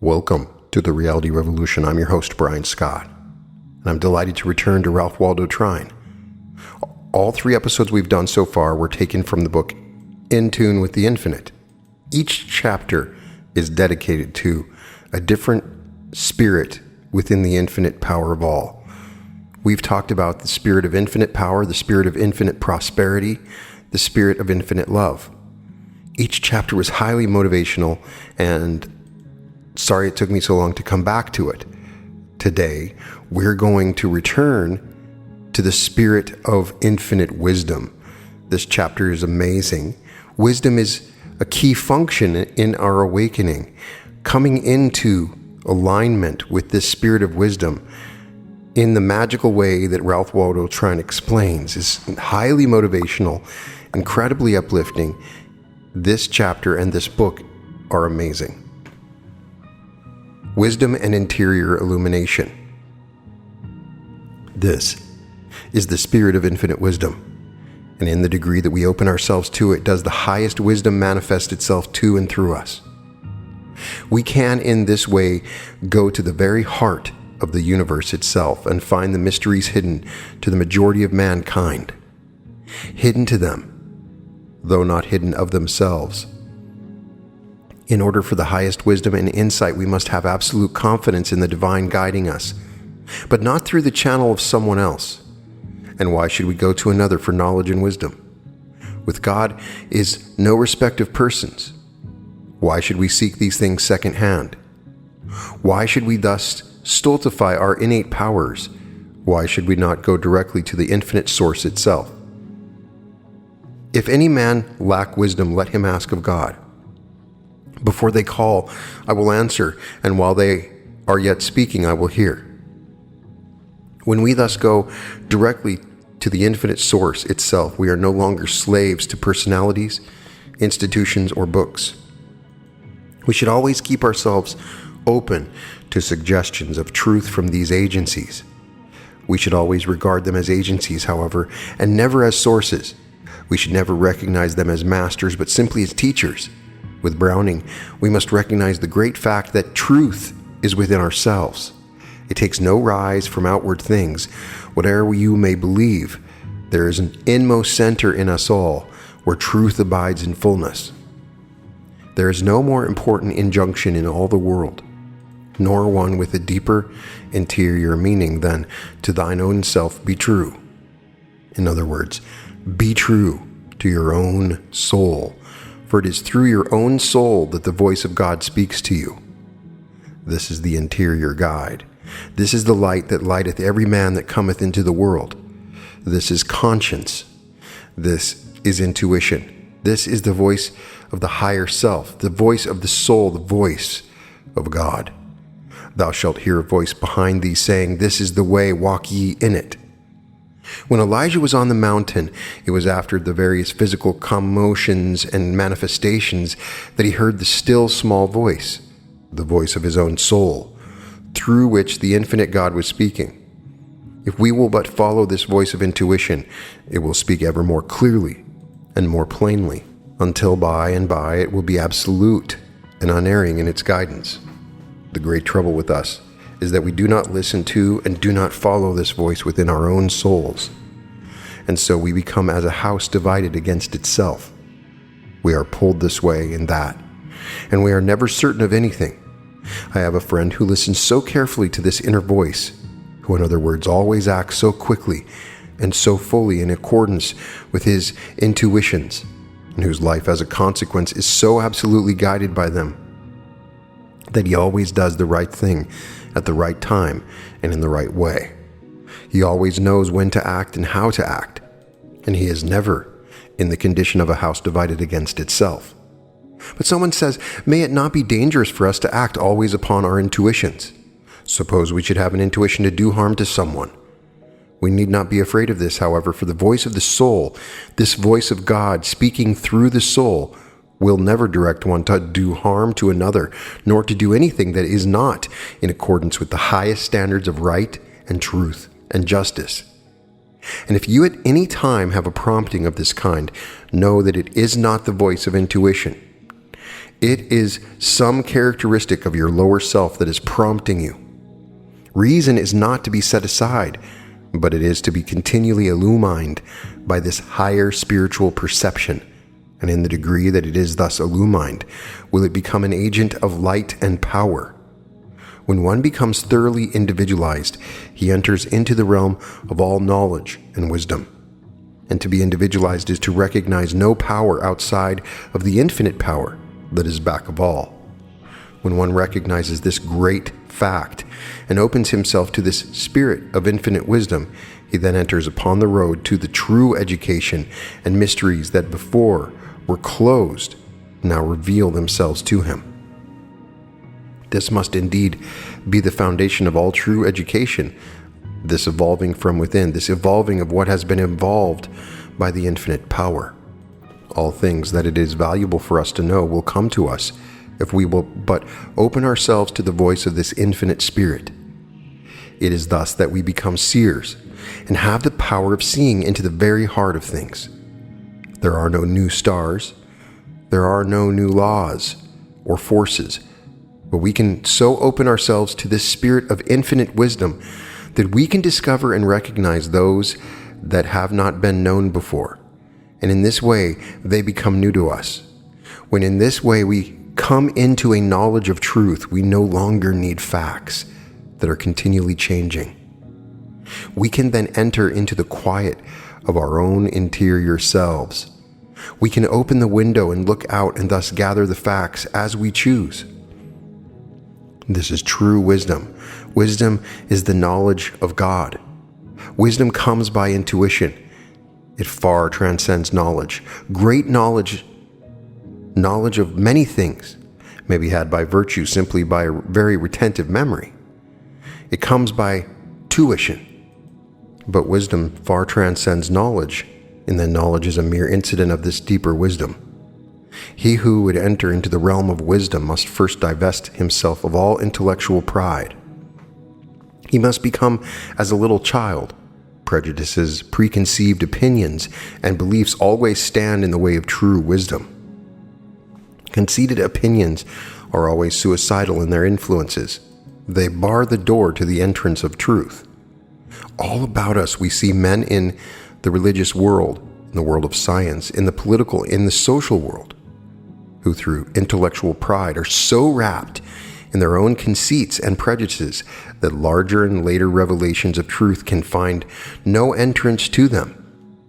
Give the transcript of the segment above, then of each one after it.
Welcome to the Reality Revolution. I'm your host, Brian Scott, and I'm delighted to return to Ralph Waldo Trine. All 3 episodes we've done so far were taken from the book In Tune with the Infinite. Each chapter is dedicated to a different spirit within the infinite power of all. We've talked about the spirit of infinite power, the spirit of infinite prosperity, the spirit of infinite love. Each chapter was highly motivational, and sorry it took me so long to come back to it. Today, we're going to return to the spirit of infinite wisdom. This chapter is amazing. Wisdom is a key function in our awakening. Coming into alignment with this spirit of wisdom in the magical way that Ralph Waldo Trine explains is highly motivational, incredibly uplifting. This chapter and this book are amazing. Wisdom and interior illumination. This is the spirit of infinite wisdom, and in the degree that we open ourselves to it, does the highest wisdom manifest itself to and through us. We can, in this way, go to the very heart of the universe itself and find the mysteries hidden to the majority of mankind. Hidden to them, though not hidden of themselves. In order for the highest wisdom and insight, we must have absolute confidence in the divine guiding us, but not through the channel of someone else. And why should we go to another for knowledge and wisdom? With God is no respect of persons. Why should we seek these things secondhand? Why should we thus stultify our innate powers? Why should we not go directly to the infinite source itself? If any man lack wisdom, let him ask of God. Before they call, I will answer, and while they are yet speaking, I will hear. When we thus go directly to the infinite source itself, we are no longer slaves to personalities, institutions, or books. We should always keep ourselves open to suggestions of truth from these agencies. We should always regard them as agencies, however, and never as sources. We should never recognize them as masters, but simply as teachers. With Browning, we must recognize the great fact that truth is within ourselves. It takes no rise from outward things. Whatever you may believe, there is an inmost center in us all where truth abides in fullness. There is no more important injunction in all the world, nor one with a deeper interior meaning than to thine own self be true. In other words, be true to your own soul, for it is through your own soul that the voice of God speaks to you. This is the interior guide. This is the light that lighteth every man that cometh into the world. This is conscience. This is intuition. This is the voice of the higher self, the voice of the soul, the voice of God. Thou shalt hear a voice behind thee saying, This is the way, walk ye in it. When Elijah was on the mountain, it was after the various physical commotions and manifestations that he heard the still small voice, the voice of his own soul, through which the infinite God was speaking. If we will but follow this voice of intuition, it will speak ever more clearly and more plainly, until by and by it will be absolute and unerring in its guidance. The great trouble with us is that we do not listen to and do not follow this voice within our own souls. And so we become as a house divided against itself. We are pulled this way and that, and we are never certain of anything. I have a friend who listens so carefully to this inner voice, who in other words always acts so quickly and so fully in accordance with his intuitions, and whose life as a consequence is so absolutely guided by them, that he always does the right thing at the right time and in the right way. He always knows when to act and how to act, and he is never in the condition of a house divided against itself. But someone says, may it not be dangerous for us to act always upon our intuitions? Suppose we should have an intuition to do harm to someone. We need not be afraid of this, however, for the voice of the soul, this voice of God speaking through the soul, will never direct one to do harm to another, nor to do anything that is not in accordance with the highest standards of right and truth and justice. And if you at any time have a prompting of this kind, know that it is not the voice of intuition. It is some characteristic of your lower self that is prompting you. Reason is not to be set aside, but it is to be continually illumined by this higher spiritual perception. And in the degree that it is thus illumined, will it become an agent of light and power. When one becomes thoroughly individualized, he enters into the realm of all knowledge and wisdom. And to be individualized is to recognize no power outside of the infinite power that is back of all. When one recognizes this great fact and opens himself to this spirit of infinite wisdom, he then enters upon the road to the true education, and mysteries that before were closed now reveal themselves to him. This must indeed be the foundation of all true education, this evolving from within, this evolving of what has been evolved by the infinite power. All things that it is valuable for us to know will come to us if we will but open ourselves to the voice of this infinite spirit. It is thus that we become seers and have the power of seeing into the very heart of things. There are no new stars, there are no new laws or forces, but we can so open ourselves to this spirit of infinite wisdom that we can discover and recognize those that have not been known before. And in this way, they become new to us. When in this way we come into a knowledge of truth, we no longer need facts that are continually changing. We can then enter into the quiet of our own interior selves. We can open the window and look out and thus gather the facts as we choose. This is true wisdom. Wisdom is the knowledge of God. Wisdom comes by intuition. It far transcends knowledge. Great knowledge of many things may be had by virtue simply by a very retentive memory. It comes by tuition. But wisdom far transcends knowledge, and then knowledge is a mere incident of this deeper wisdom. He who would enter into the realm of wisdom must first divest himself of all intellectual pride. He must become as a little child. Prejudices, preconceived opinions, and beliefs always stand in the way of true wisdom. Conceited opinions are always suicidal in their influences. They bar the door to the entrance of truth. All about us we see men in the religious world, in the world of science, in the political, in the social world, who through intellectual pride are so wrapped in their own conceits and prejudices that larger and later revelations of truth can find no entrance to them.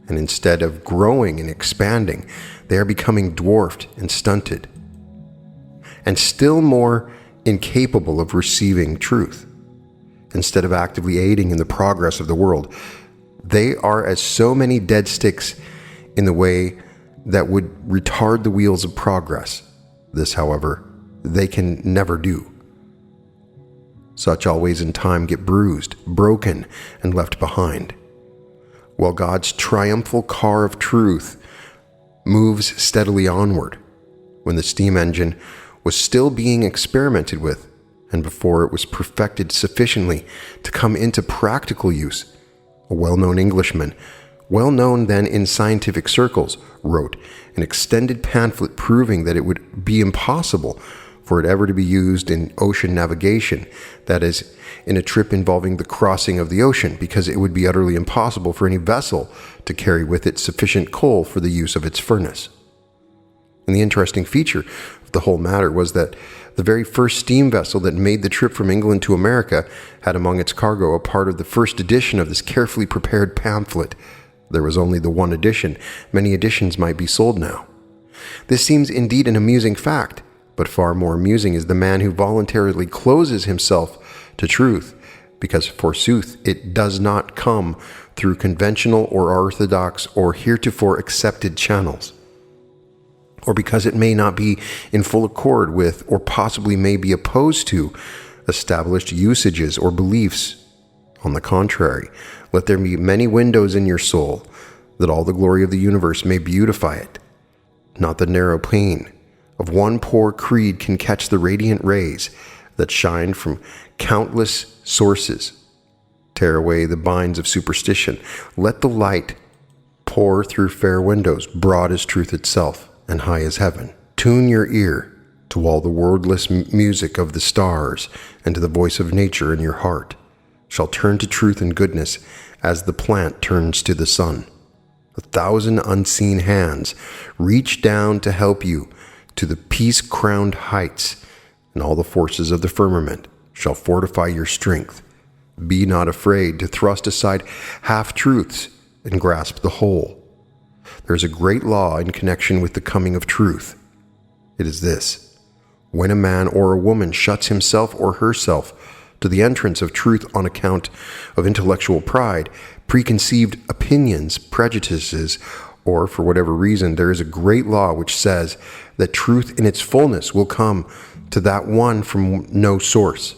And instead of growing and expanding, they are becoming dwarfed and stunted, and still more incapable of receiving truth. Instead of actively aiding in the progress of the world, they are as so many dead sticks in the way that would retard the wheels of progress. This, however, they can never do. Such always in time get bruised, broken, and left behind, while God's triumphal car of truth moves steadily onward. When the steam engine was still being experimented with, and before it was perfected sufficiently to come into practical use, a well-known Englishman, well known then in scientific circles, wrote an extended pamphlet proving that it would be impossible for it ever to be used in ocean navigation, that is, in a trip involving the crossing of the ocean, because it would be utterly impossible for any vessel to carry with it sufficient coal for the use of its furnace. And the interesting feature of the whole matter was that the very first steam vessel that made the trip from England to America had among its cargo a part of the first edition of this carefully prepared pamphlet. There was only the one edition. Many editions might be sold now. This seems indeed an amusing fact, but far more amusing is the man who voluntarily closes himself to truth, because forsooth it does not come through conventional or orthodox or heretofore accepted channels, or because it may not be in full accord with, or possibly may be opposed to, established usages or beliefs. On the contrary, let there be many windows in your soul, that all the glory of the universe may beautify it. Not the narrow pane of one poor creed can catch the radiant rays that shine from countless sources. Tear away the binds of superstition. Let the light pour through fair windows, broad as truth itself and high as heaven. Tune your ear to all the wordless music of the stars and to the voice of nature in your heart, shall turn to truth and goodness as the plant turns to the sun. 1,000 unseen hands reach down to help you to the peace-crowned heights, and all the forces of the firmament shall fortify your strength. Be not afraid to thrust aside half-truths and grasp the whole. There is a great law in connection with the coming of truth. It is this: when a man or a woman shuts himself or herself to the entrance of truth on account of intellectual pride, preconceived opinions, prejudices, or for whatever reason, there is a great law which says that truth in its fullness will come to that one from no source.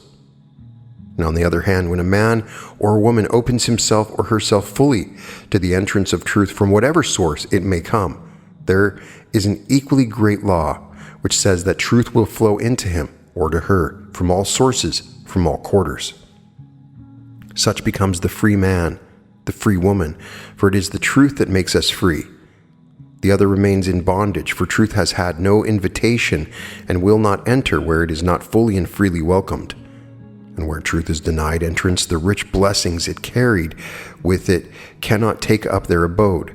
And on the other hand, when a man or a woman opens himself or herself fully to the entrance of truth from whatever source it may come, there is an equally great law which says that truth will flow into him or to her from all sources, from all quarters. Such becomes the free man, the free woman, for it is the truth that makes us free. The other remains in bondage, for truth has had no invitation and will not enter where it is not fully and freely welcomed. And where truth is denied entrance, the rich blessings it carried with it cannot take up their abode.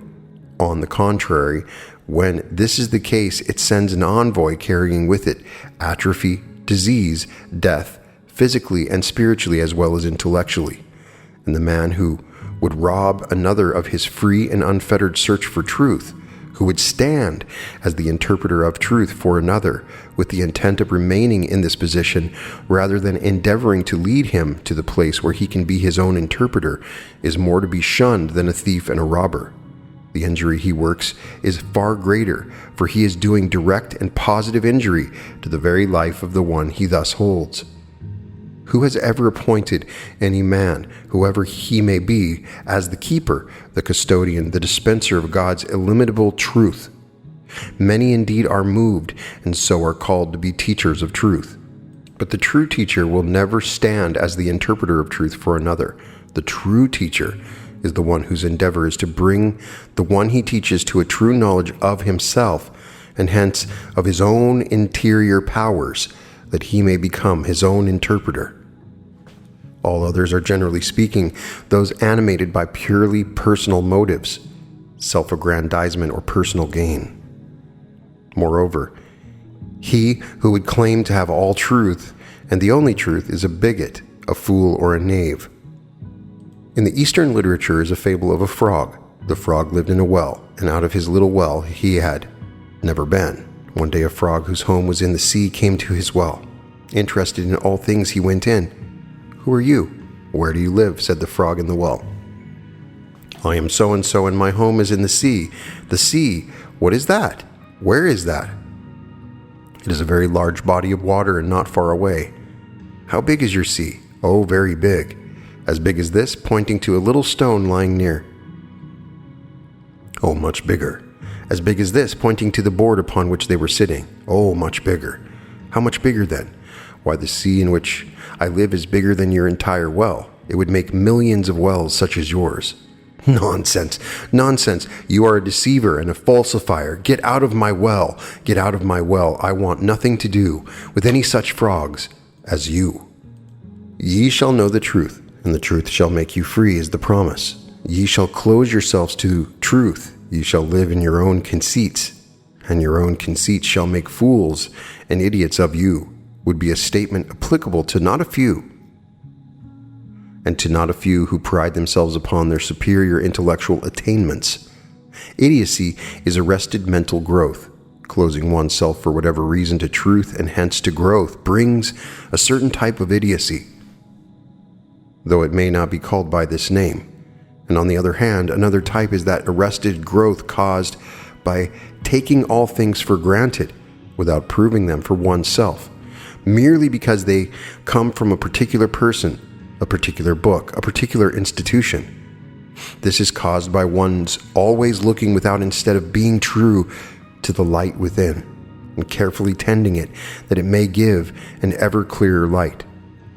On the contrary, when this is the case, it sends an envoy carrying with it atrophy, disease, death, physically and spiritually as well as intellectually. And the man who would rob another of his free and unfettered search for truth, who would stand as the interpreter of truth for another with the intent of remaining in this position rather than endeavoring to lead him to the place where he can be his own interpreter, is more to be shunned than a thief and a robber. The injury he works is far greater, for he is doing direct and positive injury to the very life of the one he thus holds. Who has ever appointed any man, whoever he may be, as the keeper, the custodian, the dispenser of God's illimitable truth? Many indeed are moved, and so are called to be teachers of truth. But the true teacher will never stand as the interpreter of truth for another. The true teacher is the one whose endeavor is to bring the one he teaches to a true knowledge of himself, and hence of his own interior powers, that he may become his own interpreter. All others are, generally speaking, those animated by purely personal motives, self-aggrandizement or personal gain. Moreover, he who would claim to have all truth and the only truth is a bigot, a fool, or a knave. In the Eastern literature is a fable of a frog. The frog lived in a well, and out of his little well he had never been. One day a frog whose home was in the sea came to his well. Interested in all things, he went in. "Who are you? Where do you live?" said the frog in the well. "I am so-and-so, and my home is in the sea." "The sea? What is that? Where is that?" "It is a very large body of water and not far away." "How big is your sea?" "Oh, very big." "As big as this?" pointing to a little stone lying near. "Oh, much bigger." "As big as this?" pointing to the board upon which they were sitting. "Oh, much bigger." "How much bigger then?" "Why, the sea in which I live is bigger than your entire well. It would make millions of wells such as yours." "Nonsense, nonsense. You are a deceiver and a falsifier. Get out of my well. Get out of my well. I want nothing to do with any such frogs as you. Ye shall know the truth, and the truth shall make you free, is the promise. Ye shall close yourselves to truth. Ye shall live in your own conceits, and your own conceits shall make fools and idiots of you, would be a statement applicable to not a few, and to not a few who pride themselves upon their superior intellectual attainments. Idiocy is arrested mental growth. Closing oneself for whatever reason to truth and hence to growth brings a certain type of idiocy, though it may not be called by this name. And on the other hand, another type is that arrested growth caused by taking all things for granted without proving them for oneself, merely because they come from a particular person, a particular book, a particular institution. This is caused by one's always looking without instead of being true to the light within, and carefully tending it that it may give an ever clearer light.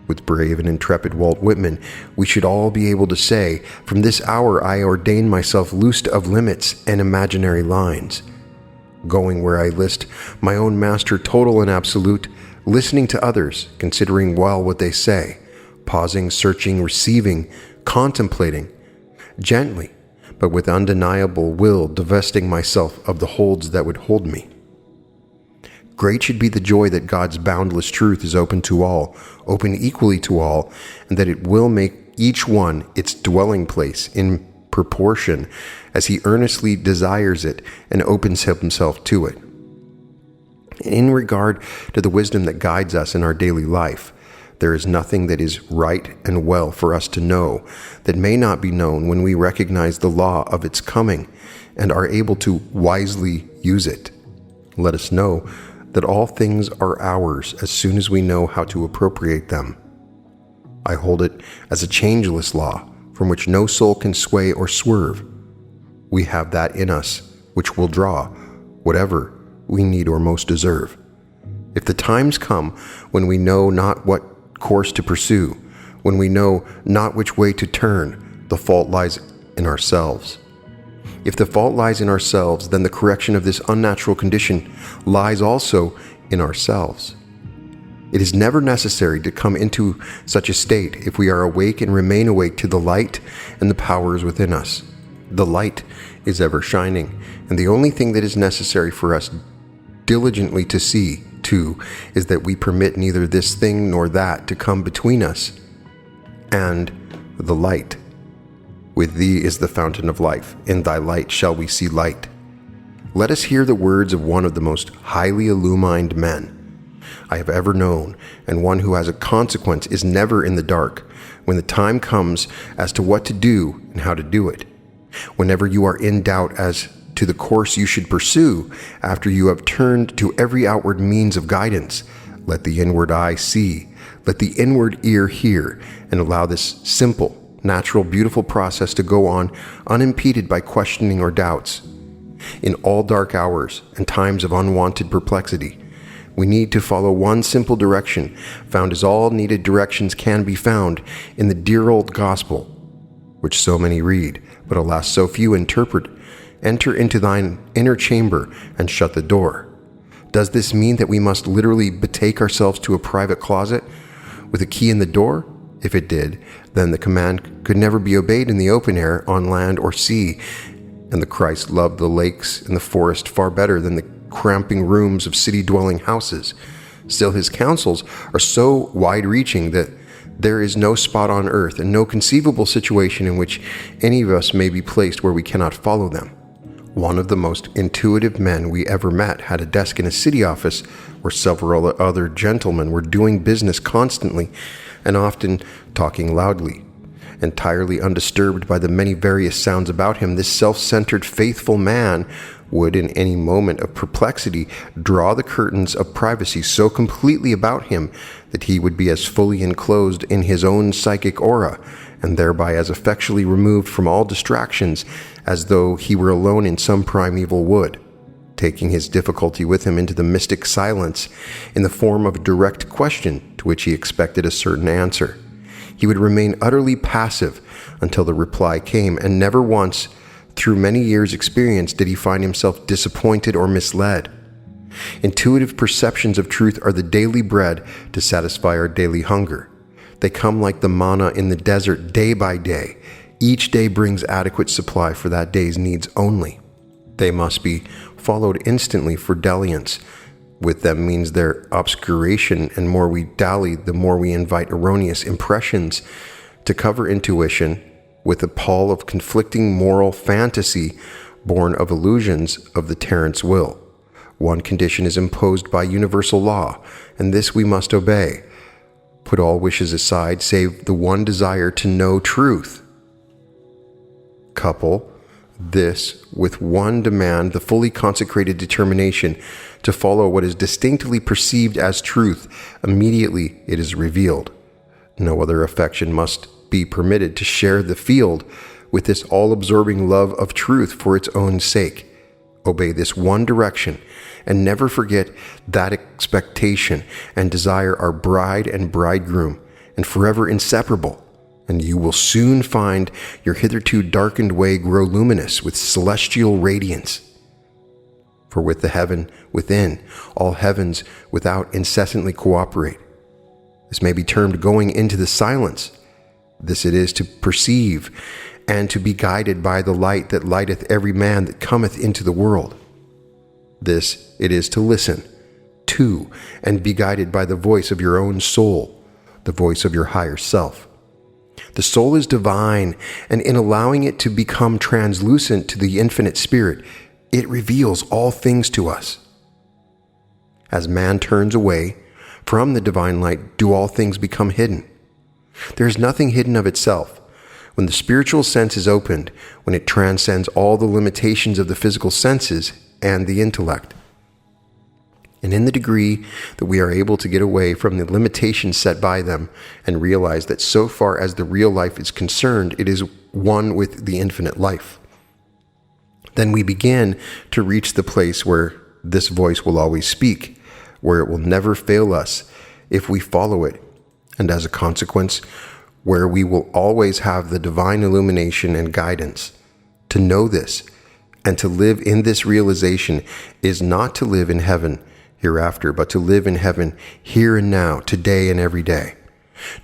With brave and intrepid Walt Whitman, we should all be able to say, "From this hour I ordain myself loosed of limits and imaginary lines." going where I list, my own master total and absolute, listening to others, considering well what they say, pausing, searching, receiving, contemplating, gently, but with undeniable will, divesting myself of the holds that would hold me. Great should be the joy that God's boundless truth is open to all, open equally to all, and that it will make each one its dwelling place in proportion as he earnestly desires it and opens himself to it. In regard to the wisdom that guides us in our daily life, there is nothing that is right and well for us to know that may not be known when we recognize the law of its coming and are able to wisely use it. Let us know that all things are ours as soon as we know how to appropriate them. I hold it as a changeless law from which no soul can sway or swerve. We have that in us which will draw whatever we need or most deserve. If the times come when we know not what course to pursue, when we know not which way to turn, the fault lies in ourselves. If the fault lies in ourselves, then the correction of this unnatural condition lies also in ourselves. It is never necessary to come into such a state if we are awake and remain awake to the light and the powers within us. The light is ever shining, and the only thing that is necessary for us diligently to see, too, is that we permit neither this thing nor that to come between us and the light. With thee is the fountain of life. In thy light shall we see light. Let us hear the words of one of the most highly illumined men I have ever known, and one who has a consequence is never in the dark when the time comes as to what to do and how to do it. Whenever you are in doubt as to the course you should pursue after you have turned to every outward means of guidance, let the inward eye see, let the inward ear hear, and allow this simple, natural, beautiful process to go on unimpeded by questioning or doubts. In all dark hours and times of unwanted perplexity, we need to follow one simple direction, found as all needed directions can be found in the dear old gospel, which so many read, but alas so few interpret. Enter into thine inner chamber and shut the door. Does this mean that we must literally betake ourselves to a private closet with a key in the door? If it did, then the command could never be obeyed in the open air, on land or sea, and the Christ loved the lakes and the forest far better than the cramping rooms of city-dwelling houses. Still, his counsels are so wide-reaching that there is no spot on earth and no conceivable situation in which any of us may be placed where we cannot follow them. One of the most intuitive men we ever met had a desk in a city office where several other gentlemen were doing business constantly and often talking loudly. Entirely undisturbed by the many various sounds about him, this self-centered, faithful man would, in any moment of perplexity, draw the curtains of privacy so completely about him that he would be as fully enclosed in his own psychic aura, and thereby as effectually removed from all distractions as though he were alone in some primeval wood, taking his difficulty with him into the mystic silence in the form of a direct question to which he expected a certain answer. He would remain utterly passive until the reply came, and never once, through many years' experience, did he find himself disappointed or misled. Intuitive perceptions of truth are the daily bread to satisfy our daily hunger. They come like the manna in the desert day by day. Each day brings adequate supply for that day's needs only. They must be followed instantly, for dalliance with them means their obscuration, and more we dally, the more we invite erroneous impressions to cover intuition with a pall of conflicting moral fantasy born of illusions of the tyrant's will. One condition is imposed by universal law, and this we must obey. Put all wishes aside save the one desire to know truth. Couple this with one demand, the fully consecrated determination to follow what is distinctly perceived as truth. Immediately it is revealed. No other affection must be permitted to share the field with this all-absorbing love of truth for its own sake. Obey this one direction, and never forget that expectation and desire are bride and bridegroom, and forever inseparable, and you will soon find your hitherto darkened way grow luminous with celestial radiance. For with the heaven within, all heavens without incessantly cooperate. This may be termed going into the silence. This it is to perceive and to be guided by the light that lighteth every man that cometh into the world. This it is to listen to and be guided by the voice of your own soul, the voice of your higher self. The soul is divine, and in allowing it to become translucent to the infinite spirit, it reveals all things to us. As man turns away from the divine light, do all things become hidden. There is nothing hidden of itself. When the spiritual sense is opened, when it transcends all the limitations of the physical senses and the intellect. And in the degree that we are able to get away from the limitations set by them and realize that so far as the real life is concerned, it is one with the infinite life, then we begin to reach the place where this voice will always speak, where it will never fail us if we follow it, and as a consequence, where we will always have the divine illumination and guidance. To know this and to live in this realization is not to live in heaven hereafter, but to live in heaven here and now, today and every day.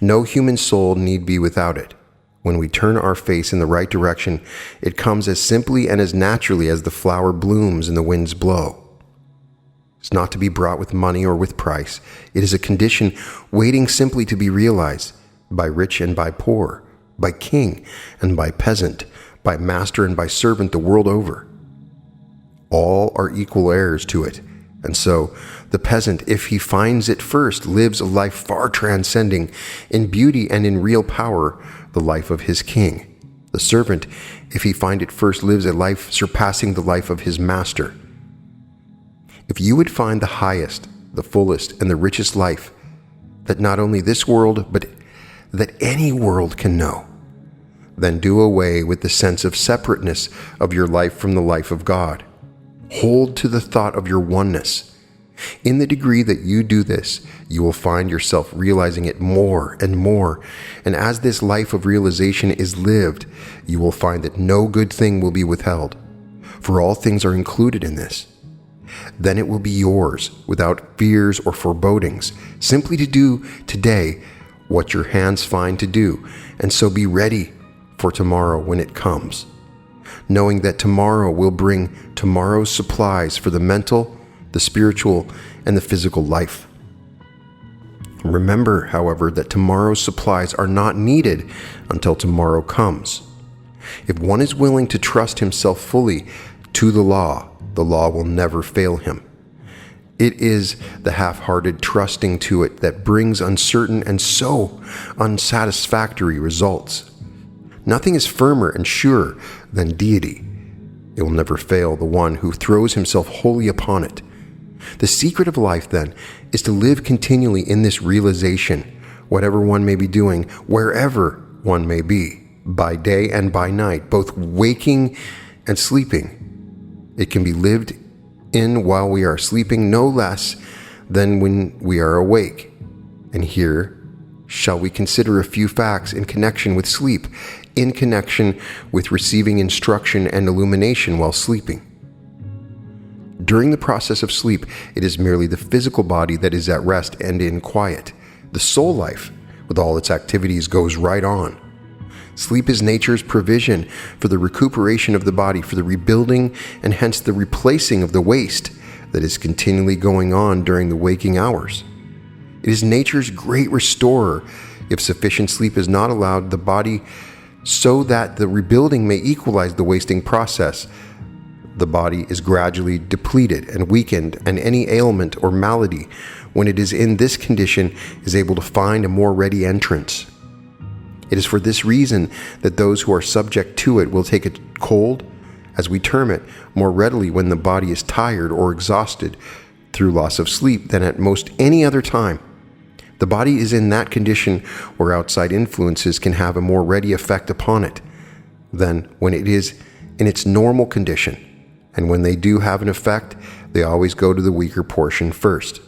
No human soul need be without it. When we turn our face in the right direction, it comes as simply and as naturally as the flower blooms and the winds blow. It's not to be brought with money or with price. It is a condition waiting simply to be realized by rich and by poor, by king and by peasant, by master and by servant the world over. All are equal heirs to it. And so, the peasant, if he finds it first, lives a life far transcending in beauty and in real power the life of his king. The servant, if he find it first, lives a life surpassing the life of his master. If you would find the highest, the fullest, and the richest life that not only this world, but that any world can know, then do away with the sense of separateness of your life from the life of God. Hold to the thought of your oneness. In the degree that you do this, you will find yourself realizing it more and more. And as this life of realization is lived, you will find that no good thing will be withheld, for all things are included in this. Then it will be yours without fears or forebodings, simply to do today what your hands find to do, and so be ready for tomorrow when it comes, knowing that tomorrow will bring tomorrow's supplies for the mental, the spiritual, and the physical life. Remember, however, that tomorrow's supplies are not needed until tomorrow comes. If one is willing to trust himself fully to the law will never fail him. It is the half-hearted trusting to it that brings uncertain and so unsatisfactory results. Nothing is firmer and surer than deity. It will never fail the one who throws himself wholly upon it. The secret of life, then, is to live continually in this realization, whatever one may be doing, wherever one may be, by day and by night, both waking and sleeping. It can be lived in while we are sleeping no less than when we are awake. And here shall we consider a few facts in connection with sleep, in connection with receiving instruction and illumination while sleeping. During the process of sleep, it is merely the physical body that is at rest and in quiet. The soul life, with all its activities, goes right on. Sleep is nature's provision for the recuperation of the body, for the rebuilding and hence the replacing of the waste that is continually going on during the waking hours. It is nature's great restorer if sufficient sleep is not allowed the body so that the rebuilding may equalize the wasting process. The body is gradually depleted and weakened, and any ailment or malady, when it is in this condition, is able to find a more ready entrance. It is for this reason that those who are subject to it will take a cold, as we term it, more readily when the body is tired or exhausted through loss of sleep than at most any other time. The body is in that condition where outside influences can have a more ready effect upon it than when it is in its normal condition. And when they do have an effect, they always go to the weaker portion first.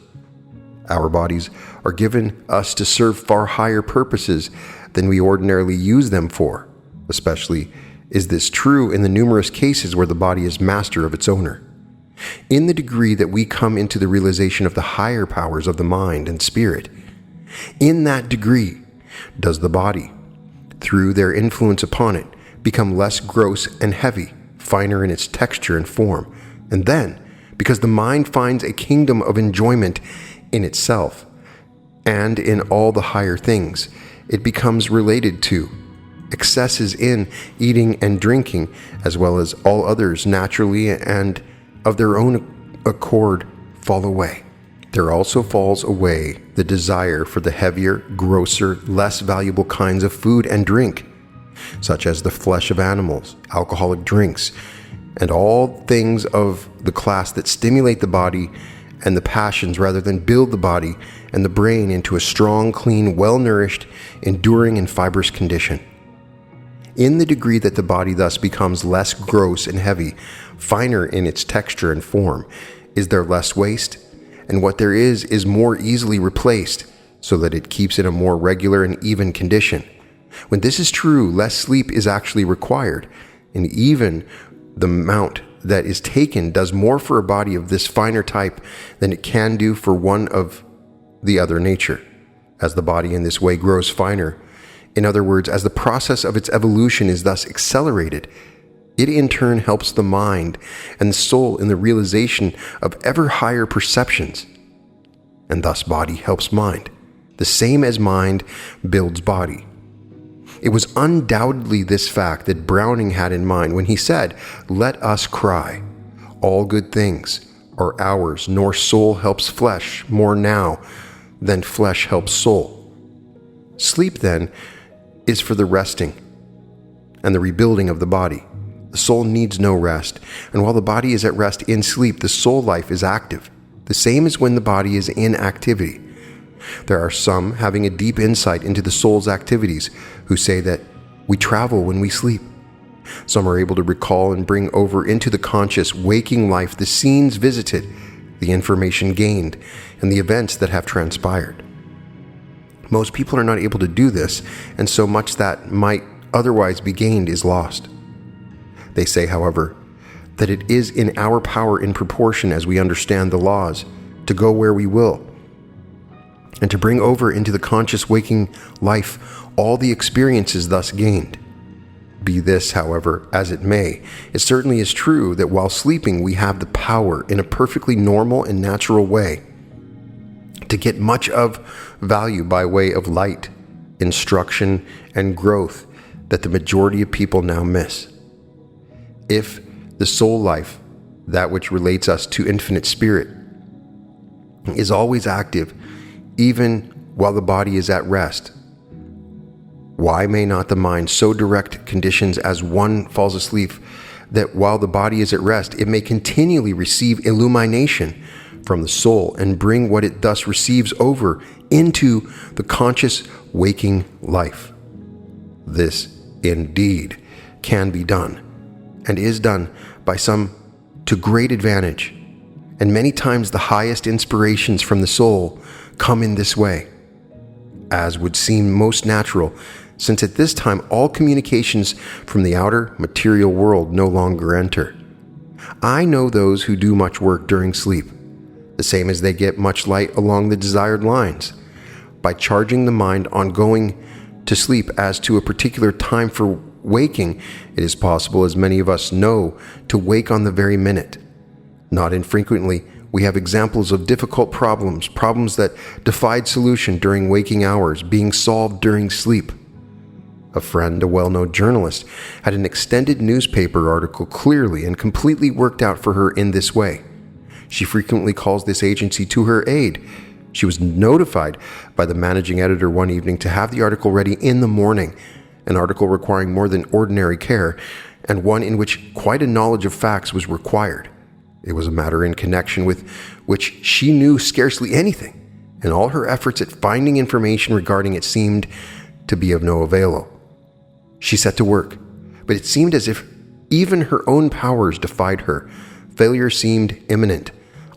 Our bodies are given us to serve far higher purposes than we ordinarily use them for. Especially is this true in the numerous cases where the body is master of its owner. In the degree that we come into the realization of the higher powers of the mind and spirit, in that degree does the body, through their influence upon it, become less gross and heavy, finer in its texture and form. And then, because the mind finds a kingdom of enjoyment in itself and in all the higher things, it becomes related to excesses in eating and drinking, as well as all others naturally and of their own accord fall away. There also falls away the desire for the heavier, grosser, less valuable kinds of food and drink, such as the flesh of animals, alcoholic drinks, and all things of the class that stimulate the body and the passions rather than build the body and the brain into a strong, clean, well-nourished, enduring, and fibrous condition. In the degree that the body thus becomes less gross and heavy, finer in its texture and form, is there less waste, and what there is more easily replaced, so that it keeps in a more regular and even condition. When this is true, less sleep is actually required, and even the amount that is taken does more for a body of this finer type than it can do for one of the other nature. As the body in this way grows finer, in other words, as the process of its evolution is thus accelerated, it in turn helps the mind and the soul in the realization of ever higher perceptions. And thus body helps mind, the same as mind builds body. It was undoubtedly this fact that Browning had in mind when he said, "Let us cry. All good things are ours, nor soul helps flesh more now than flesh helps soul." Sleep, then, is for the resting and the rebuilding of the body. The soul needs no rest, and while the body is at rest in sleep, the soul life is active, the same as when the body is in activity. There are some having a deep insight into the soul's activities who say that we travel when we sleep. Some are able to recall and bring over into the conscious waking life the scenes visited, the information gained, and the events that have transpired. Most people are not able to do this, and so much that might otherwise be gained is lost. They say, however, that it is in our power in proportion as we understand the laws to go where we will, and to bring over into the conscious waking life all the experiences thus gained. Be this, however, as it may, it certainly is true that while sleeping we have the power in a perfectly normal and natural way to get much of value by way of light, instruction, and growth that the majority of people now miss. If the soul life, that which relates us to infinite spirit, is always active, even while the body is at rest, why may not the mind so direct conditions as one falls asleep that while the body is at rest, it may continually receive illumination from the soul and bring what it thus receives over into the conscious waking life? This, indeed, can be done, and is done by some to great advantage, and many times the highest inspirations from the soul come in this way, as would seem most natural, since at this time all communications from the outer material world no longer enter. I know those who do much work during sleep, the same as they get much light along the desired lines. By charging the mind on going to sleep as to a particular time for waking, it is possible, as many of us know, to wake on the very minute. Not infrequently, we have examples of difficult problems that defied solution during waking hours, being solved during sleep. A friend, a well-known journalist, had an extended newspaper article clearly and completely worked out for her in this way. She frequently calls this agency to her aid. She was notified by the managing editor one evening to have the article ready in the morning, an article requiring more than ordinary care, and one in which quite a knowledge of facts was required. It was a matter in connection with which she knew scarcely anything, and all her efforts at finding information regarding it seemed to be of no avail. She set to work, but it seemed as if even her own powers defied her. Failure seemed imminent.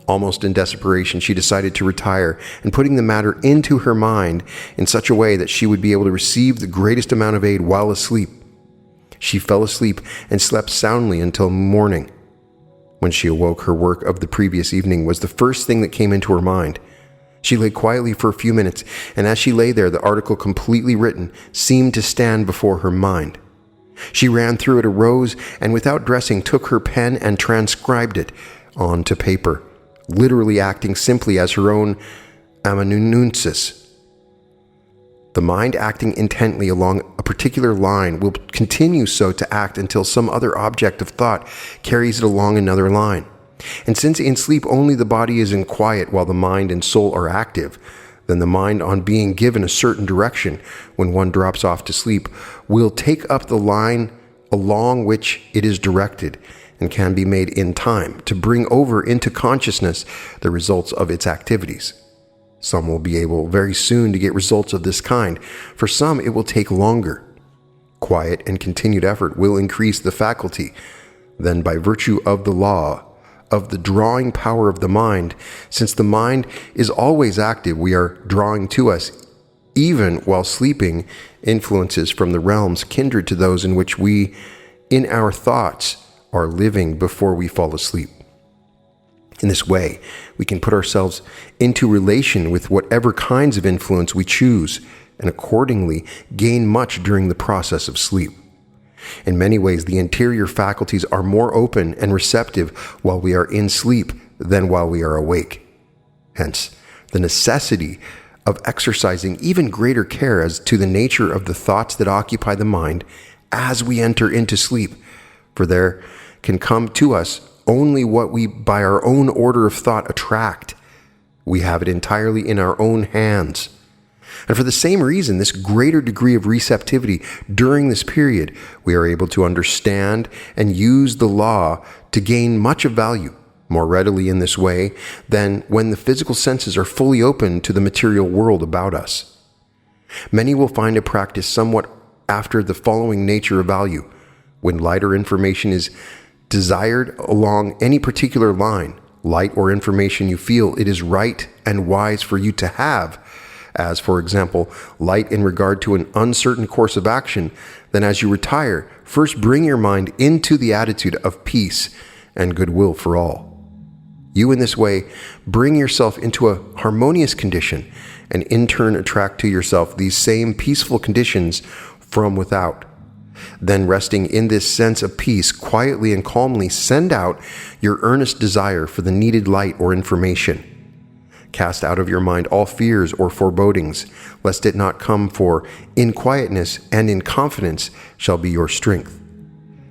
Almost in desperation, she decided to retire, and putting the matter into her mind in such a way that she would be able to receive the greatest amount of aid while asleep, she fell asleep and slept soundly until morning. When she awoke, her work of the previous evening was the first thing that came into her mind. She lay quietly for a few minutes, and as she lay there, the article completely written seemed to stand before her mind. She ran through it, arose, and without dressing, took her pen and transcribed it onto paper, literally acting simply as her own amanuensis. The mind acting intently along a particular line will continue so to act until some other object of thought carries it along another line. And since in sleep only the body is in quiet while the mind and soul are active, then the mind, on being given a certain direction when one drops off to sleep, will take up the line along which it is directed and can be made in time to bring over into consciousness the results of its activities. Some will be able very soon to get results of this kind. For some, it will take longer. Quiet and continued effort will increase the faculty. Then, by virtue of the law of the drawing power of the mind, since the mind is always active, we are drawing to us, even while sleeping, influences from the realms kindred to those in which we, in our thoughts, are living before we fall asleep. In this way, we can put ourselves into relation with whatever kinds of influence we choose, and accordingly gain much during the process of sleep. In many ways, the interior faculties are more open and receptive while we are in sleep than while we are awake. Hence, the necessity of exercising even greater care as to the nature of the thoughts that occupy the mind as we enter into sleep, for there can come to us only what we by our own order of thought attract. We have it entirely in our own hands. And for the same reason, this greater degree of receptivity during this period, we are able to understand and use the law to gain much of value more readily in this way than when the physical senses are fully open to the material world about us. Many will find a practice somewhat after the following nature of value. When lighter information is desired along any particular line, light or information you feel it is right and wise for you to have, as, for example, light in regard to an uncertain course of action, then as you retire, first bring your mind into the attitude of peace and goodwill for all. You in this way bring yourself into a harmonious condition and in turn attract to yourself these same peaceful conditions from without. Then, resting in this sense of peace, quietly and calmly send out your earnest desire for the needed light or information. Cast out of your mind all fears or forebodings, lest it not come, for in quietness and in confidence shall be your strength.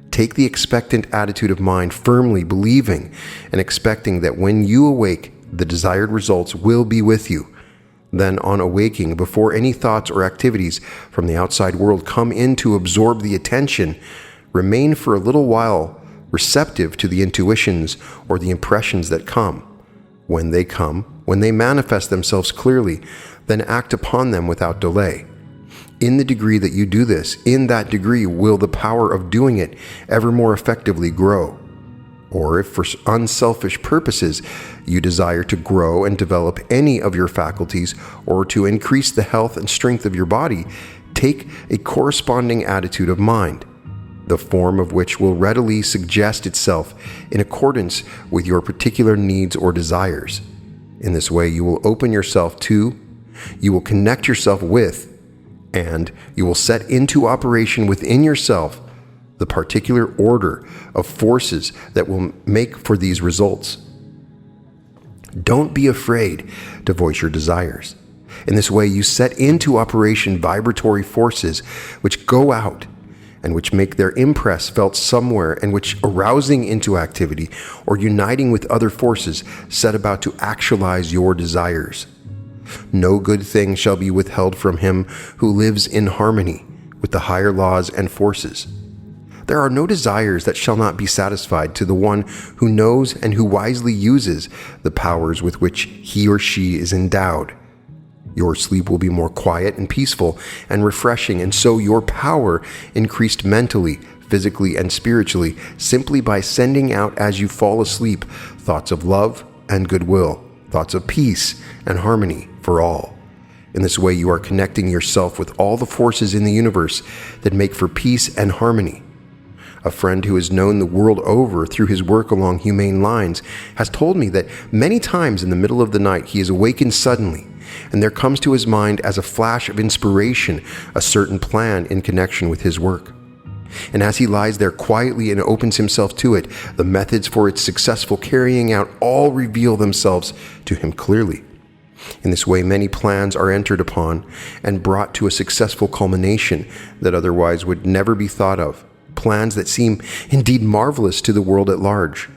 Take the expectant attitude of mind, firmly believing and expecting that when you awake, the desired results will be with you. Then, on awaking, before any thoughts or activities from the outside world come in to absorb the attention, remain for a little while receptive to the intuitions or the impressions that come. When they come, when they manifest themselves clearly, then act upon them without delay. In the degree that you do this, in that degree will the power of doing it ever more effectively grow. Or if for unselfish purposes you desire to grow and develop any of your faculties or to increase the health and strength of your body, take a corresponding attitude of mind, the form of which will readily suggest itself in accordance with your particular needs or desires. In this way, you will open yourself to, you will connect yourself with, and you will set into operation within yourself the particular order of forces that will make for these results. Don't be afraid to voice your desires. In this way, you set into operation vibratory forces which go out and which make their impress felt somewhere, and which, arousing into activity or uniting with other forces, set about to actualize your desires. No good thing shall be withheld from him who lives in harmony with the higher laws and forces. There are no desires that shall not be satisfied to the one who knows and who wisely uses the powers with which he or she is endowed. Your sleep will be more quiet and peaceful and refreshing, and so your power increased mentally, physically, and spiritually, simply by sending out as you fall asleep thoughts of love and goodwill, thoughts of peace and harmony for all. In this way, you are connecting yourself with all the forces in the universe that make for peace and harmony. A friend who has known the world over through his work along humane lines has told me that many times in the middle of the night he is awakened suddenly, and there comes to his mind as a flash of inspiration a certain plan in connection with his work. And as he lies there quietly and opens himself to it, the methods for its successful carrying out all reveal themselves to him clearly. In this way, many plans are entered upon and brought to a successful culmination that otherwise would never be thought of, plans that seem indeed marvelous to the world at large.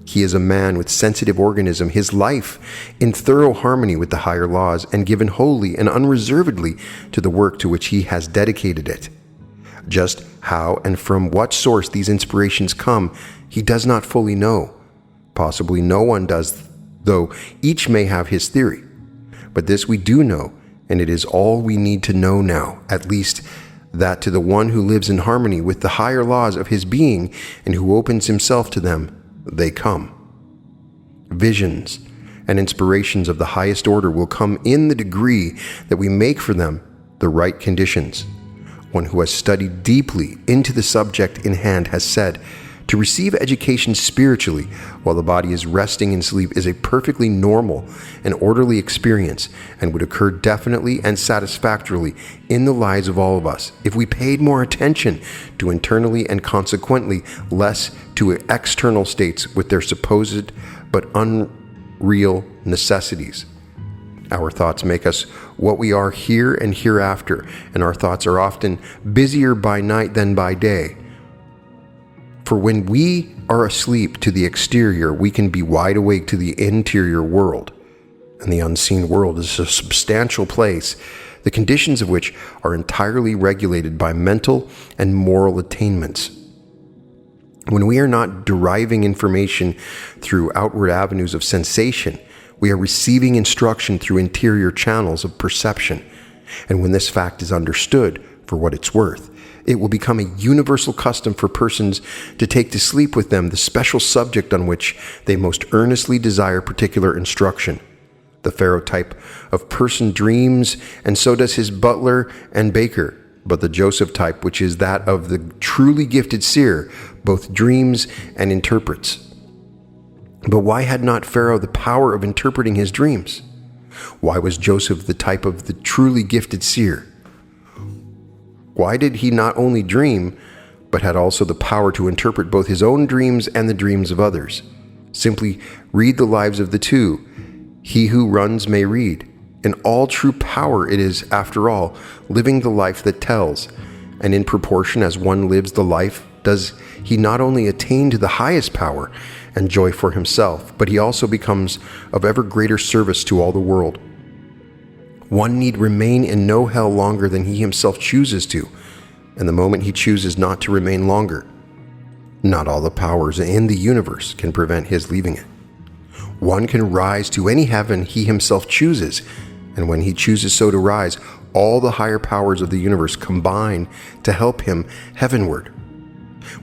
He is a man with sensitive organism, his life in thorough harmony with the higher laws and given wholly and unreservedly to the work to which he has dedicated it. Just how and from what source these inspirations come, he does not fully know. Possibly no one does, though each may have his theory. But this we do know, and it is all we need to know now, at least that to the one who lives in harmony with the higher laws of his being and who opens himself to them, they come. Visions and inspirations of the highest order will come in the degree that we make for them the right conditions. One who has studied deeply into the subject in hand has said, to receive education spiritually while the body is resting in sleep is a perfectly normal and orderly experience and would occur definitely and satisfactorily in the lives of all of us if we paid more attention to internally and consequently less to external states with their supposed but unreal necessities. Our thoughts make us what we are here and hereafter, and our thoughts are often busier by night than by day. For when we are asleep to the exterior, we can be wide awake to the interior world. And the unseen world is a substantial place, the conditions of which are entirely regulated by mental and moral attainments. When we are not deriving information through outward avenues of sensation, we are receiving instruction through interior channels of perception. And when this fact is understood for what it's worth, it will become a universal custom for persons to take to sleep with them the special subject on which they most earnestly desire particular instruction. The Pharaoh type of person dreams, and so does his butler and baker. But the Joseph type, which is that of the truly gifted seer, both dreams and interprets. But why had not Pharaoh the power of interpreting his dreams? Why was Joseph the type of the truly gifted seer? Why did he not only dream, but had also the power to interpret both his own dreams and the dreams of others? Simply read the lives of the two. He who runs may read. In all true power it is, after all, living the life that tells. And in proportion as one lives the life, does he not only attain to the highest power and joy for himself, but he also becomes of ever greater service to all the world. One need remain in no hell longer than he himself chooses to, and the moment he chooses not to remain longer, not all the powers in the universe can prevent his leaving it. One can rise to any heaven he himself chooses, and when he chooses so to rise, all the higher powers of the universe combine to help him heavenward.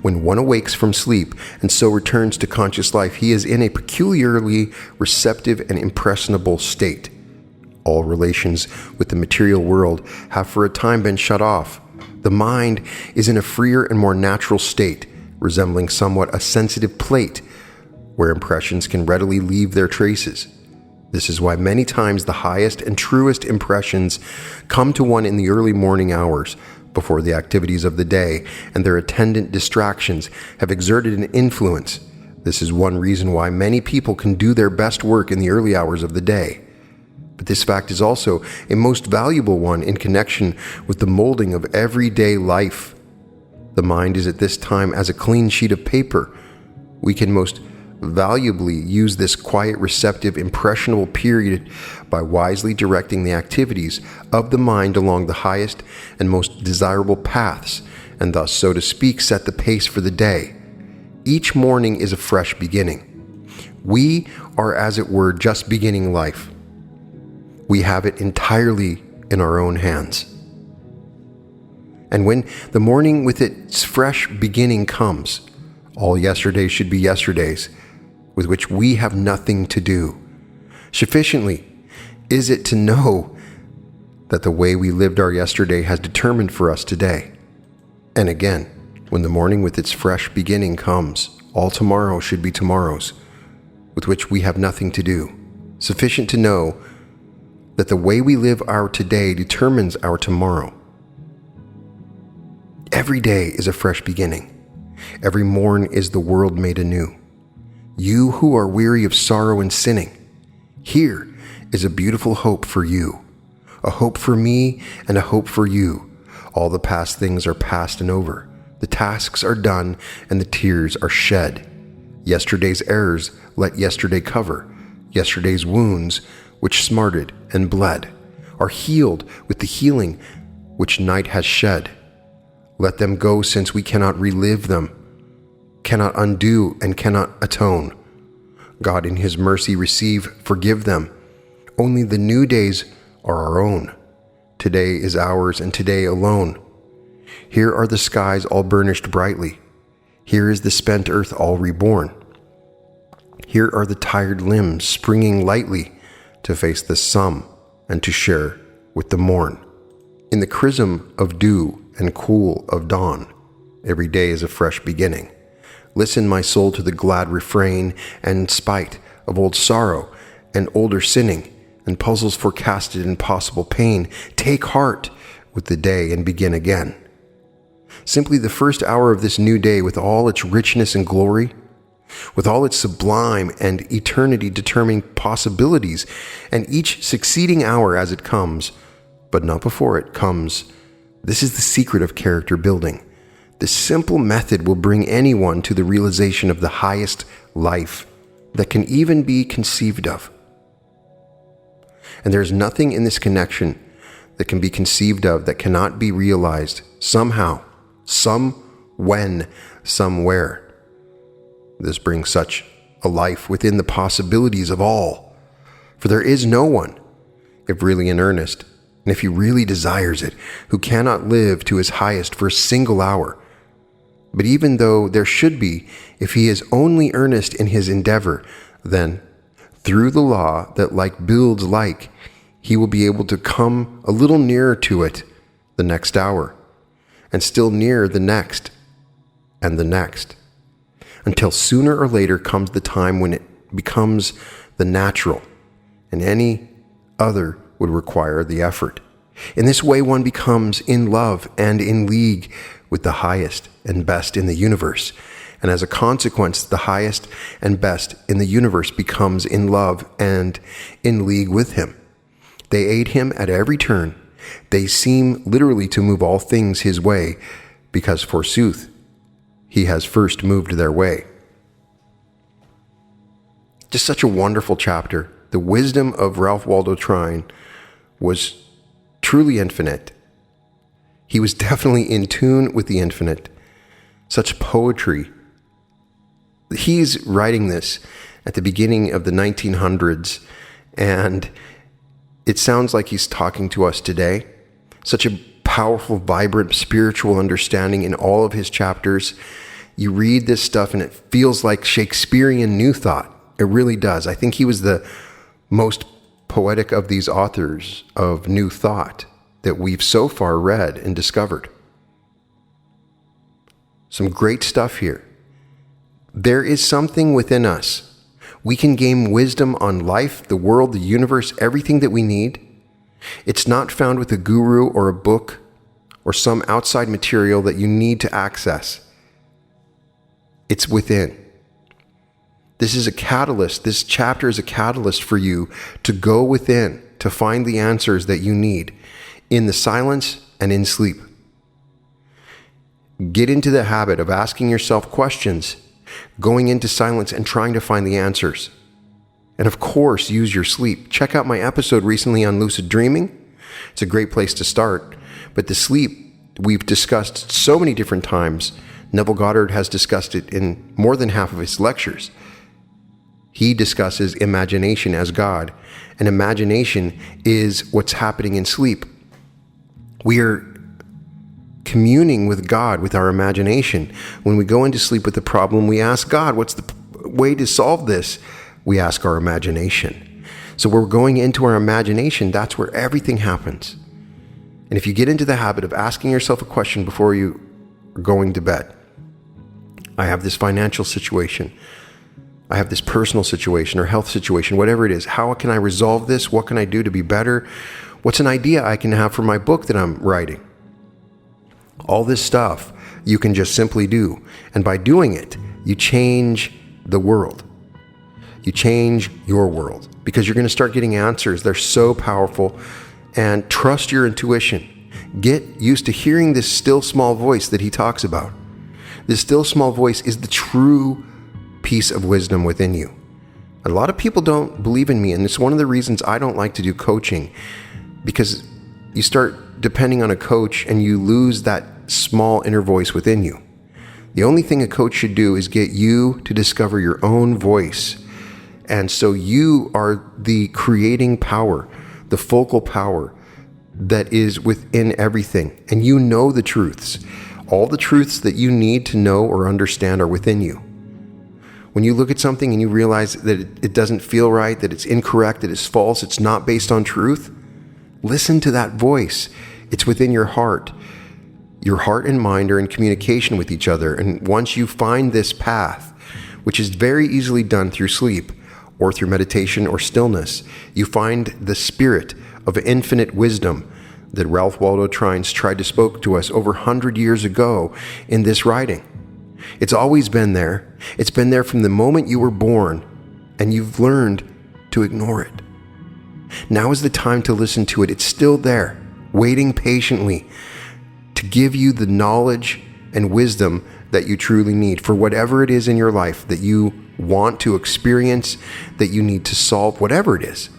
When one awakes from sleep and so returns to conscious life, he is in a peculiarly receptive and impressionable state. All relations with the material world have for a time been shut off. The mind is in a freer and more natural state, resembling somewhat a sensitive plate, where impressions can readily leave their traces. This is why many times the highest and truest impressions come to one in the early morning hours, before the activities of the day and their attendant distractions have exerted an influence. This is one reason why many people can do their best work in the early hours of the day. But this fact is also a most valuable one in connection with the molding of everyday life. The mind is at this time as a clean sheet of paper. We can most valuably use this quiet, receptive, impressionable period by wisely directing the activities of the mind along the highest and most desirable paths, and thus, so to speak, set the pace for the day. Each morning is a fresh beginning. We are, as it were, just beginning life. We have it entirely in our own hands. And when the morning with its fresh beginning comes, all yesterdays should be yesterdays, with which we have nothing to do. Sufficiently is it to know that the way we lived our yesterday has determined for us today. And again, When the morning with its fresh beginning comes, all tomorrow should be tomorrows, with which we have nothing to do. Sufficient to know that the way we live our today determines our tomorrow. Every day is a fresh beginning. Every morn is the world made anew. You who are weary of sorrow and sinning, here is a beautiful hope for you. A hope for me and a hope for you. All the past things are past and over. The tasks are done and the tears are shed. Yesterday's errors let yesterday cover. Yesterday's wounds, which smarted and bled, are healed with the healing which night has shed. Let them go, since we cannot relive them, cannot undo and cannot atone. God in his mercy forgive them. Only the new days are our own. Today is ours, and today alone. Here are the skies all burnished brightly. Here is the spent earth all reborn. Here are the tired limbs springing lightly to face the sum and to share with the morn. In the chrism of dew and cool of dawn, every day is a fresh beginning. Listen, my soul, to the glad refrain, and spite of old sorrow and older sinning, and puzzles forecasted in possible pain, take heart with the day and begin again. Simply the first hour of this new day, with all its richness and glory, with all its sublime and eternity-determining possibilities, and each succeeding hour as it comes, but not before it comes. This is the secret of character building. This simple method will bring anyone to the realization of the highest life that can even be conceived of. And there is nothing in this connection that can be conceived of that cannot be realized somehow, when, somewhere. This brings such a life within the possibilities of all. For there is no one, if really in earnest, and if he really desires it, who cannot live to his highest for a single hour. But even though there should be, if he is only earnest in his endeavor, then, through the law that like builds like, he will be able to come a little nearer to it the next hour, and still nearer the next, and the next, until sooner or later comes the time when it becomes the natural, and any other would require the effort. In this way, one becomes in love and in league with the highest and best in the universe, and as a consequence, the highest and best in the universe becomes in love and in league with him. They aid him at every turn. They seem literally to move all things his way, because forsooth, he has first moved their way. Just such a wonderful chapter. The wisdom of Ralph Waldo Trine was truly infinite. He was definitely in tune with the infinite. Such poetry. He's writing this at the beginning of the 1900s, and it sounds like he's talking to us today. Such a powerful, vibrant, spiritual understanding in all of his chapters. You read this stuff and it feels like Shakespearean New Thought. It really does. I think he was the most poetic of these authors of New Thought that we've so far read and discovered. Some great stuff here. There is something within us. We can gain wisdom on life, the world, the universe, everything that we need. It's not found with a guru or a book or some outside material that you need to access. It's within. This is a catalyst. This chapter is a catalyst for you to go within, to find the answers that you need in the silence and in sleep. Get into the habit of asking yourself questions, going into silence and trying to find the answers. And of course, use your sleep. Check out my episode recently on lucid dreaming. It's a great place to start. But the sleep, we've discussed so many different times. Neville Goddard has discussed it in more than half of his lectures. He discusses imagination as God, and imagination is what's happening in sleep. We are communing with God with our imagination. When we go into sleep with a problem, we ask God, what's the way to solve this? We ask our imagination. So we're going into our imagination. That's where everything happens. And if you get into the habit of asking yourself a question before you are going to bed, I have this financial situation. I have this personal situation or health situation, whatever it is. How can I resolve this? What can I do to be better? What's an idea I can have for my book that I'm writing? All this stuff you can just simply do. And by doing it, you change the world. You change your world because you're going to start getting answers. They're so powerful. And trust your intuition. Get used to hearing this still small voice that he talks about. This still small voice is the true piece of wisdom within you. A lot of people don't believe in me, and it's one of the reasons I don't like to do coaching, because you start depending on a coach and you lose that small inner voice within you. The only thing a coach should do is get you to discover your own voice. And so you are the creating power, the focal power that is within everything. And you know the truths. All the truths that you need to know or understand are within you. When you look at something and you realize that it doesn't feel right, that it's incorrect, that it's false, it's not based on truth, listen to that voice. It's within your heart. Your heart and mind are in communication with each other. And once you find this path, which is very easily done through sleep or through meditation or stillness, you find the spirit of infinite wisdom that Ralph Waldo Trine tried to spoke to us over 100 years ago in this writing. It's always been there. It's been there from the moment you were born, and you've learned to ignore it. Now is the time to listen to it. It's still there, waiting patiently to give you the knowledge and wisdom that you truly need for whatever it is in your life that you want to experience, that you need to solve, whatever it is.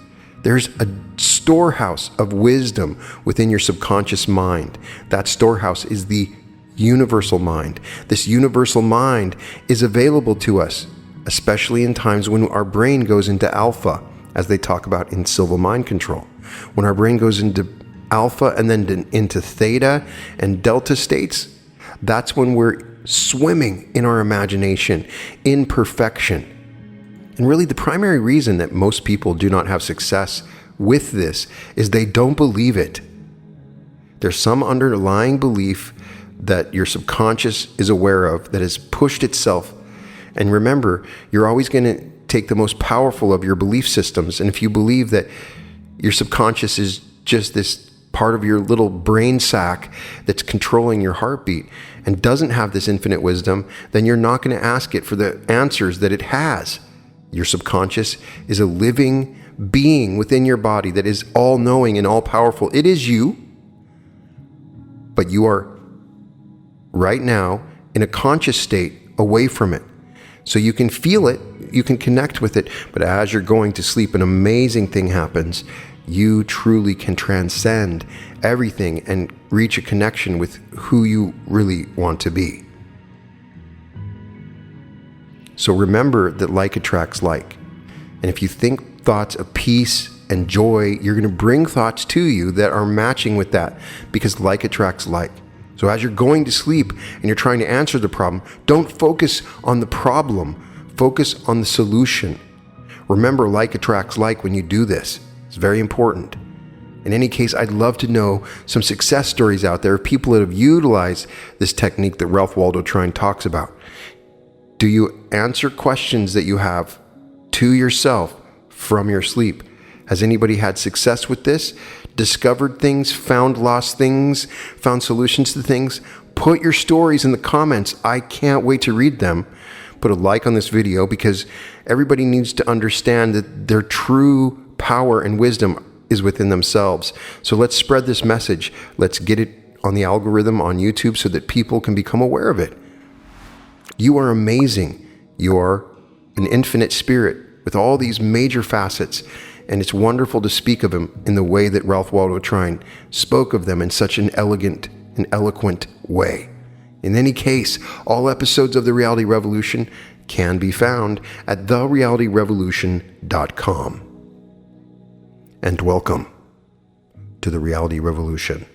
There's a storehouse of wisdom within your subconscious mind. That storehouse is the universal mind. This universal mind is available to us, especially in times when our brain goes into alpha, as they talk about in Silva Mind Control. When our brain goes into alpha and then into theta and delta states, that's when we're swimming in our imagination, in perfection. And really the primary reason that most people do not have success with this is they don't believe it. There's some underlying belief that your subconscious is aware of that has pushed itself. And remember, you're always going to take the most powerful of your belief systems. And if you believe that your subconscious is just this part of your little brain sac that's controlling your heartbeat and doesn't have this infinite wisdom, then you're not going to ask it for the answers that it has. Your subconscious is a living being within your body that is all-knowing and all-powerful. It is you, but you are right now in a conscious state away from it. So you can feel it, you can connect with it, but as you're going to sleep, an amazing thing happens. You truly can transcend everything and reach a connection with who you really want to be. So remember that like attracts like. And if you think thoughts of peace and joy, you're going to bring thoughts to you that are matching with that, because like attracts like. So as you're going to sleep and you're trying to answer the problem, don't focus on the problem. Focus on the solution. Remember, like attracts like when you do this. It's very important. In any case, I'd love to know some success stories out there of people that have utilized this technique that Ralph Waldo Trine talks about. Do you answer questions that you have to yourself from your sleep? Has anybody had success with this? Discovered things, found lost things, found solutions to things? Put your stories in the comments. I can't wait to read them. Put a like on this video, because everybody needs to understand that their true power and wisdom is within themselves. So let's spread this message. Let's get it on the algorithm on YouTube so that people can become aware of it. You are amazing. You are an infinite spirit with all these major facets. And it's wonderful to speak of him in the way that Ralph Waldo Trine spoke of them in such an elegant and eloquent way. In any case, all episodes of The Reality Revolution can be found at therealityrevolution.com. And welcome to The Reality Revolution.